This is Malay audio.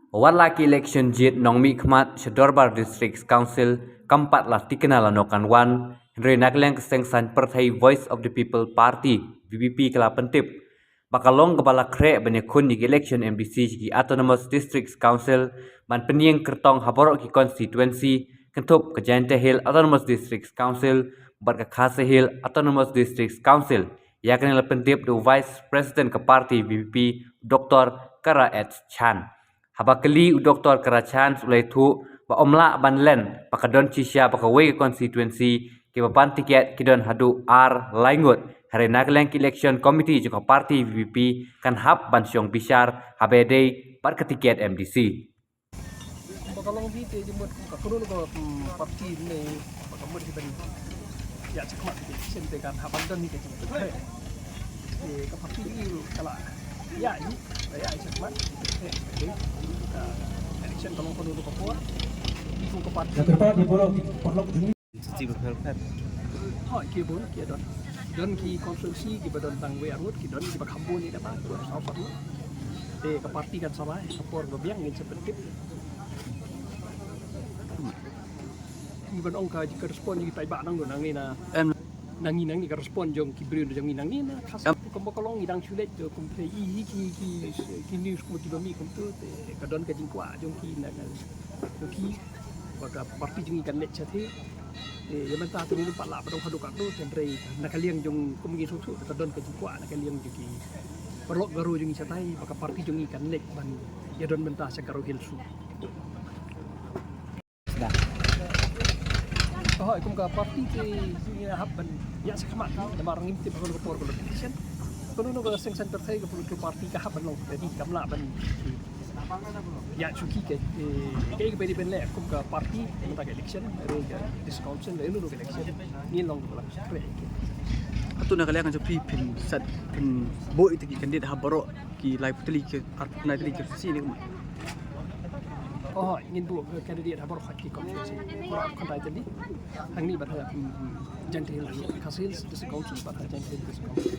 Warlaki election jit nongmi khmat Shedorbar District Council keempat lah dikenal nokan wan Henry Nagleng kesengsan pertai Voice of the People Party VPP kala pentip bakalong kepala krek benyakun di election MDC di Autonomous District Council man penyeng kertong haborok ki constituency kentup ke Jante Hill Autonomous District Council berke Khase Hill Autonomous District Council yakni la pentip do Vice President ke parti VPP Dr. Kara H. Chan Habakali Dr. Karachan sulai tu ba omla banlen pakadon cisya pakawe constituency ke bapan tiket kidon hadu R Laingut hari Nagleng election committee juga parti VPP kan hab bansyong bisar habede par ketiket MDC. Bakalong vite jemut kakurun ko parti ni pakamud kita ni ya cekmat sente kan habandan ni kecil ke parti ni kala ya ini ya cekmat election kalau kono ko por itu ke parti di bolong ini hoi ki bon ki don ki konstruksi ki badon tang we arut ki don ki bakhambu ni dapat ko sa faru ke parti kan sama sapor gobiang ni seperti Iban ongka jika respon jika taiba nang nang ni na nangi nang ni ka respon jong ki brin jong nang ni na khas ko bakalong idang chulet jo kum te i ki news ko ti domi kum tu te ka don ka jingkwa jong ki na ki baka parti jong ikan let chathe ya menta tu ni pala padong hadu ka tu tenrei nakaliang jong kum gi susu ka don ka jingkwa nakaliang ki perlok garu jong chatai baka parti jong ikan let ban ya don menta sa karo hilsu Oh, kum ka parti ke habban ya sakmat na marang imti pa ko por ko election. Kuno no ka sing center thai ko parti ka habban lo jadi kamla ban ya chuki ke beri ben le kum ka parti ta ka election re this council le no election ni long la pre Atu nak kalian kan sepi pin sat pin bo itu ki kandidat habaro ki live teli ke artna teli ke sini kum Oh, ingin buat kandidat habaro hakki konferensi kan ta jadi hang ni bar jantil kasil this council bar jantil this council